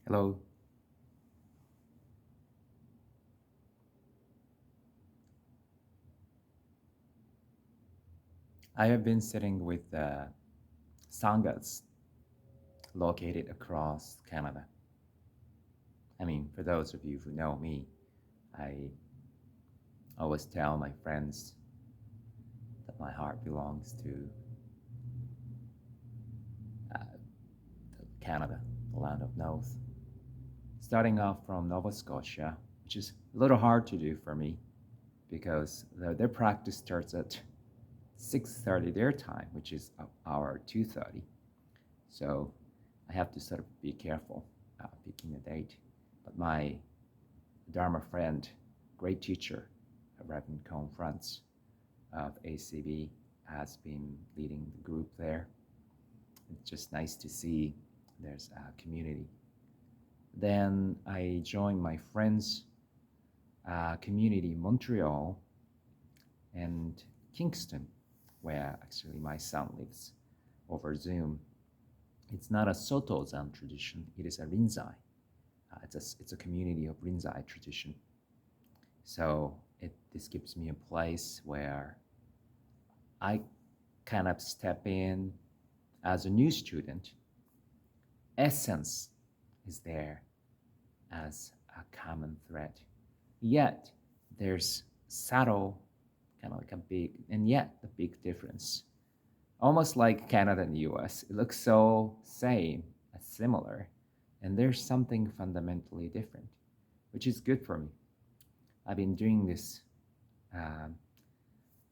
Hello. I have been sitting with sanghas located across Canada. I mean, for those of you who know me, I always tell my friends that my heart belongs to Canada, the land of North. Starting off from Nova Scotia, which is a little hard to do for me because their practice starts at 6:30 their time, which is our 2:30. So I have to sort of be careful picking a date. But my Dharma friend, great teacher, Reverend Cone Frantz of ACB, has been leading the group there. It's just nice to see there's a community. Then I joined my friends' community in Montreal and Kingston, where actually my son lives, over Zoom. It's not a Soto Zen tradition, it is a Rinzai. It's a community of Rinzai tradition. So this gives me a place where I kind of step in as a new student. Essence is there as a common thread. Yet there's subtle, kind of like a big, and yet the big difference. Almost like Canada and the US, it looks so same, similar, and there's something fundamentally different, which is good for me. I've been doing this, um,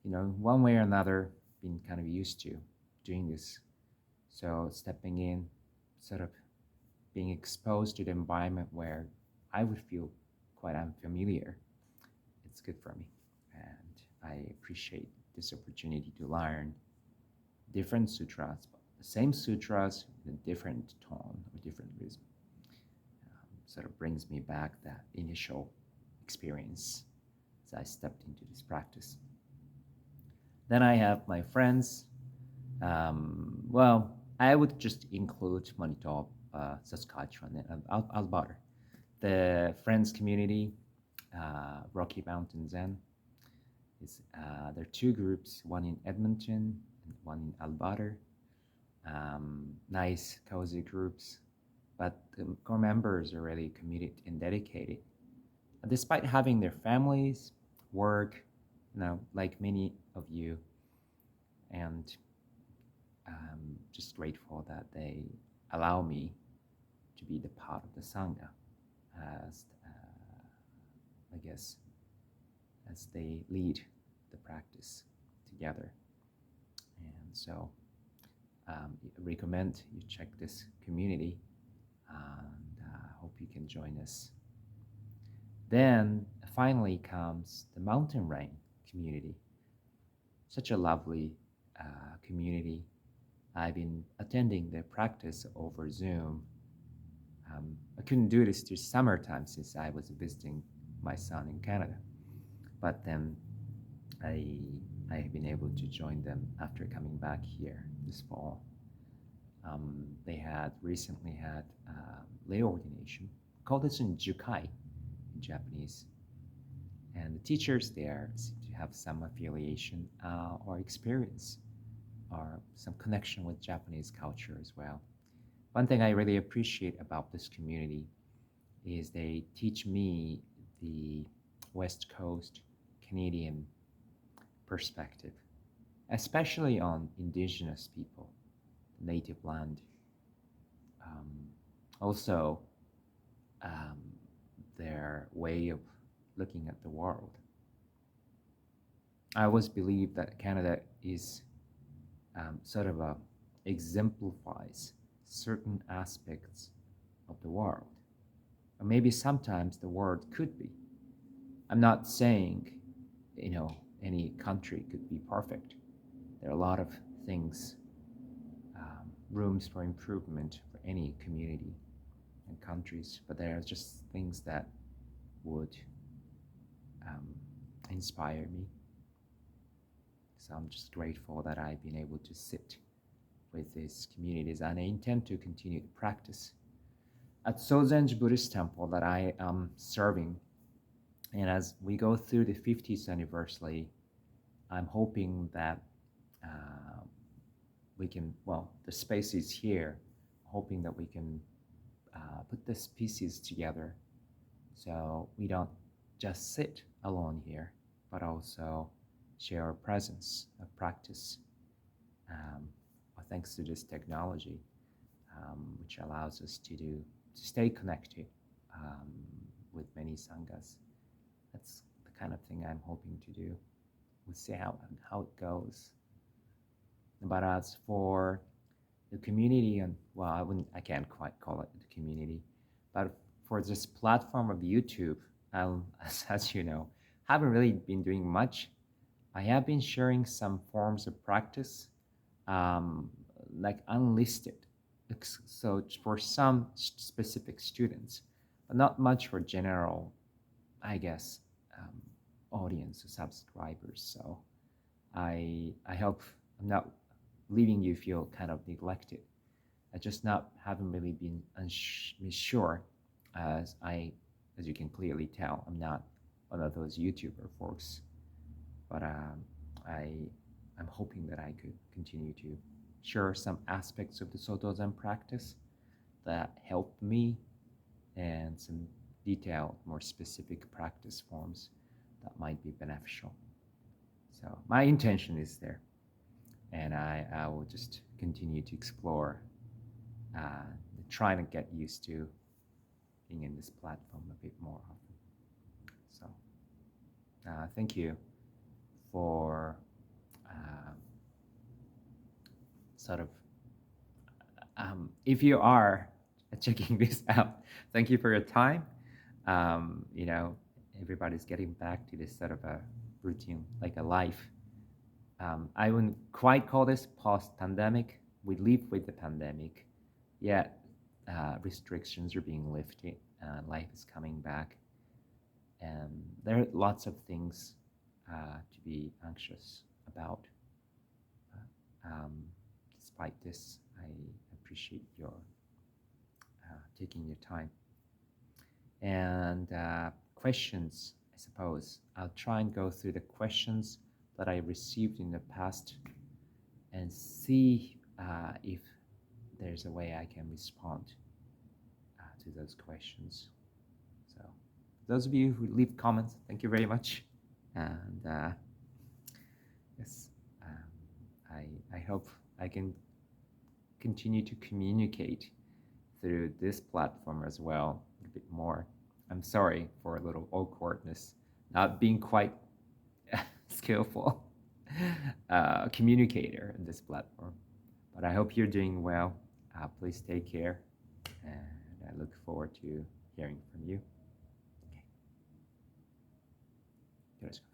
one way or another, been kind of used to doing this. So stepping in, sort of being exposed to the environment where I would feel quite unfamiliar, it's good for me. And I appreciate this opportunity to learn different sutras, but the same sutras with a different tone or different rhythm. Sort of brings me back that initial experience as I stepped into this practice. Then I have my friends. Well, I would just include Manitoba, Saskatchewan, and Alberta. The friends community, Rocky Mountain Zen, there are two groups, one in Edmonton and one in Alberta. Nice, cozy groups, but the core members are really committed and dedicated. Despite having their families, work, like many of you, and just grateful that they allow me to be the part of the Sangha as, I guess, as they lead the practice together. And so recommend you check this community and hope you can join us. Then finally comes the mountain rain community. Such a lovely community. I've been attending the practice over Zoom. I couldn't do this this summertime since I was visiting my son in Canada. But then I I have been able to join them after coming back here this fall. They had recently had lay ordination, called this in Jukai in Japanese, and the teachers there seem to have some affiliation or experience or some connection with Japanese culture as well. One thing I really appreciate about this community is they teach me the West Coast Canadian perspective, especially on indigenous people, the native land. Um, Also, um, their way of looking at the world. I always believe that Canada is sort of exemplifies certain aspects of the world. Or maybe sometimes the world could be. I'm not saying, any country could be perfect. There are a lot of things, rooms for improvement for any community and countries, but there are just things that would um, inspire me. So I'm just grateful that I've been able to sit with these communities, and I intend to continue to practice. at Sozenji Buddhist temple that I am serving. And as we go through the 50th anniversary, I'm hoping that uh, we can, well, the space is here, hoping that we can put these pieces together so we don't just sit alone here, but also share our presence of practice, um, thanks to this technology, which allows us to stay connected um, with many sanghas. That's the kind of thing I'm hoping to do. We'll see how it goes. But as for the community, and well, I can't quite call it the community, but for this platform of YouTube, as you know, haven't really been doing much. I have been sharing some forms of practice, um, like unlisted, so for some specific students, but not much for general, I guess, audience or subscribers. So I hope I'm not leaving you feel kind of neglected. I just not haven't really been sure, as you can clearly tell, I'm not one of those YouTuber folks, but I I'm hoping that I could continue to share some aspects of the Soto Zen practice that helped me, and some detailed, more specific practice forms that might be beneficial. So my intention is there, and I will just continue to explore, uh, trying to get used to being in this platform a bit more often. So thank you for uh, sort of, if you are checking this out, thank you for your time. You know, everybody's getting back to this sort of a routine, like a life. I wouldn't quite call this post-pandemic. We live with the pandemic, yet restrictions are being lifted. Life is coming back, and there are lots of things to be anxious about. Despite this, I appreciate your taking your time. And questions, I suppose. I'll try and go through the questions that I received in the past and see if there's a way I can respond to those questions. So, those of you who leave comments, thank you very much. And yes, I hope I can continue to communicate through this platform as well a bit more. I'm sorry for a little awkwardness, not being quite skillful communicator in this platform. But I hope you're doing well. Please take care, and I look forward to hearing from you. Okay. よろしく。